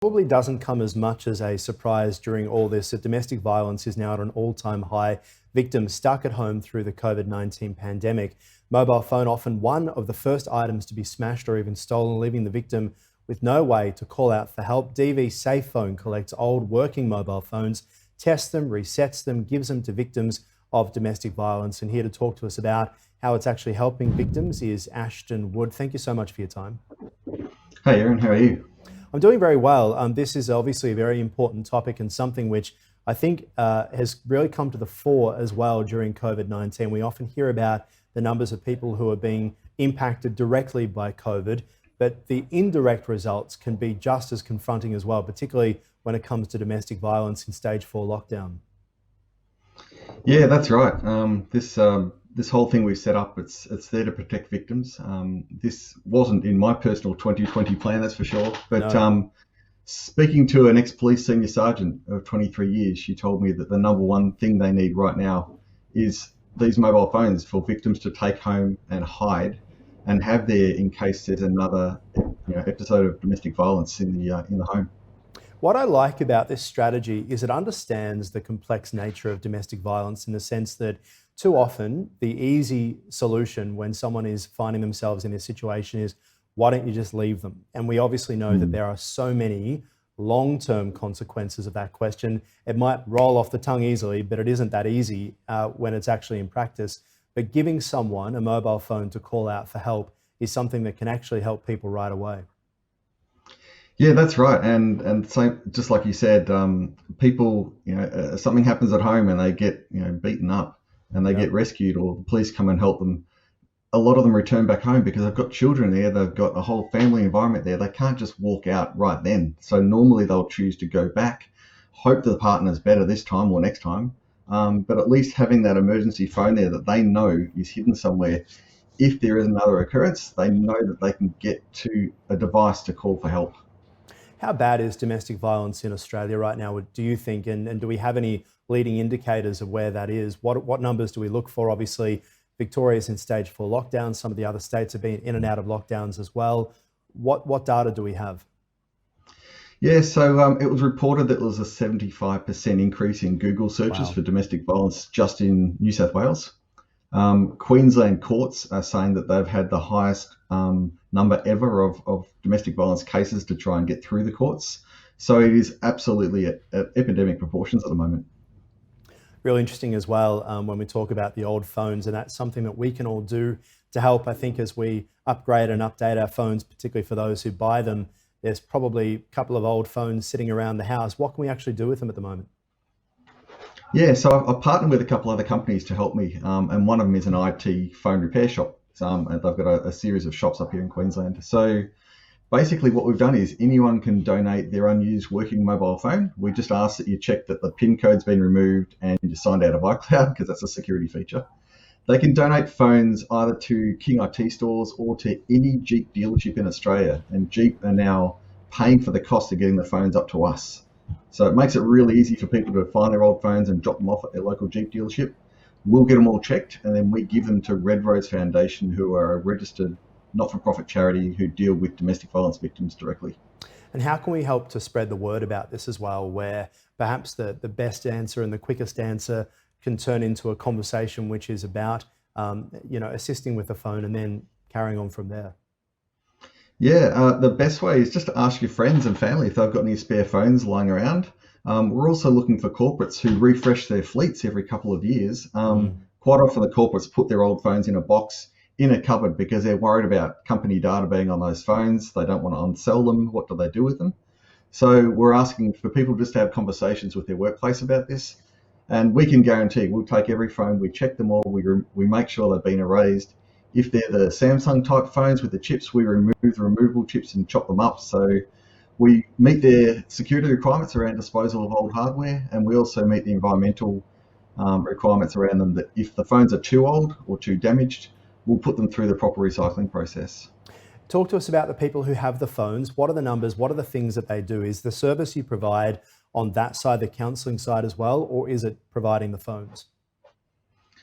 Probably doesn't come as much as a surprise during all this that domestic violence is now at an all-time high. Victims stuck at home through the COVID-19 pandemic. Mobile phone often one of the first items to be smashed or even stolen, leaving the victim with no way to call out for help. DV Safe Phone collects old working mobile phones, tests them, resets them, gives them to victims of domestic violence. And here to talk to us about how it's actually helping victims is Ashton Wood. Thank you so much for your time. Hey Aaron, how are you? I'm doing very well. This is obviously a very important topic and something which I think has really come to the fore as well during COVID-19. We often hear about the numbers of people who are being impacted directly by COVID, but the indirect results can be just as confronting as well, particularly when it comes to domestic violence in stage 4 lockdown. Yeah, that's right. This whole thing we've set up, it's there to protect victims. This wasn't in my personal 2020 plan, that's for sure. But No. speaking to an ex-police senior sergeant of 23 years, she told me that the number one thing they need right now is these mobile phones for victims to take home and hide and have there in case there's another episode of domestic violence in the home. What I like about this strategy is it understands the complex nature of domestic violence in the sense that too often the easy solution when someone is finding themselves in this situation is, why don't you just leave them? And we obviously know that there are so many long-term consequences of that question. It might roll off the tongue easily, but it isn't that easy when it's actually in practice. But giving someone a mobile phone to call out for help is something that can actually help people right away. Yeah, that's right. And same, just like you said, people, something happens at home and they get, beaten up and they Yeah. get rescued or the police come and help them. A lot of them return back home because they've got children there, they've got a whole family environment there. They can't just walk out right then. So normally they'll choose to go back, hope the partner's better this time or next time. But at least having that emergency phone there that they know is hidden somewhere. If there is another occurrence, they know that they can get to a device to call for help. How bad is domestic violence in Australia right now, do you think? And do we have any leading indicators of where that is? What numbers do we look for? Obviously, Victoria's in stage 4 lockdown. Some of the other states have been in and out of lockdowns as well. What data do we have? Yeah, so it was reported that there was a 75% increase in Google searches Wow. for domestic violence just in New South Wales. Queensland courts are saying that they've had the highest number ever of domestic violence cases to try and get through the courts. So it is absolutely at epidemic proportions at the moment. Really interesting as well when we talk about the old phones, and that's something that we can all do to help. I think as we upgrade and update our phones, particularly for those who buy them, there's probably a couple of old phones sitting around the house. What can we actually do with them at the moment? Yeah, so I've partnered with a couple other companies to help me, and one of them is an IT phone repair shop. And they've got a series of shops up here in Queensland. So basically, what we've done is anyone can donate their unused working mobile phone. We just ask that you check that the PIN code's been removed and you signed out of iCloud because that's a security feature. They can donate phones either to King IT stores or to any Jeep dealership in Australia. And Jeep are now paying for the cost of getting the phones up to us. So it makes it really easy for people to find their old phones and drop them off at their local Jeep dealership. We'll get them all checked and then we give them to Red Rose Foundation, who are a registered not-for-profit charity who deal with domestic violence victims directly. And how can we help to spread the word about this as well, where perhaps the best answer and the quickest answer can turn into a conversation which is about, assisting with the phone and then carrying on from there? Yeah, the best way is just to ask your friends and family if they've got any spare phones lying around. We're also looking for corporates who refresh their fleets every couple of years. Mm. Quite often, the corporates put their old phones in a box in a cupboard because they're worried about company data being on those phones. They don't want to unsell them. What do they do with them? So we're asking for people just to have conversations with their workplace about this. And we can guarantee we'll take every phone, we check them all, we make sure they've been erased. If they're the Samsung type phones with the chips, we remove the removable chips and chop them up. So we meet their security requirements around disposal of old hardware, and we also meet the environmental requirements around them that if the phones are too old or too damaged, we'll put them through the proper recycling process. Talk to us about the people who have the phones. What are the numbers? What are the things that they do? Is the service you provide on that side, the counselling side as well, or is it providing the phones?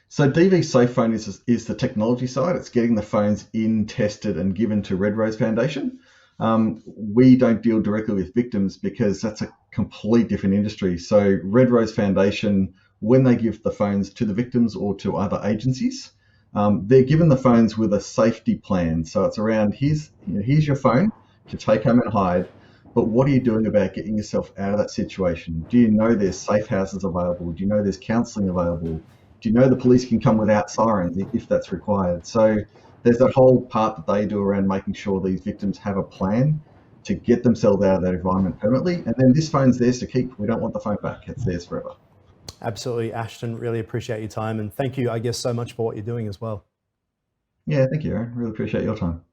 So DV Safe Phone is the technology side. It's getting the phones in, tested, and given to Red Rose Foundation. We don't deal directly with victims because that's a complete different industry. So Red Rose Foundation, when they give the phones to the victims or to other agencies, they're given the phones with a safety plan. So it's around, here's your phone to take home and hide, but what are you doing about getting yourself out of that situation? Do you know there's safe houses available? Do you know there's counselling available? Do you know the police can come without sirens if that's required? So there's that whole part that they do around making sure these victims have a plan to get themselves out of that environment permanently. And then this phone's theirs to keep. We don't want the phone back. It's theirs forever. Absolutely, Ashton. Really appreciate your time, and thank you, I guess, so much for what you're doing as well. Yeah, thank you, Aaron. Really appreciate your time.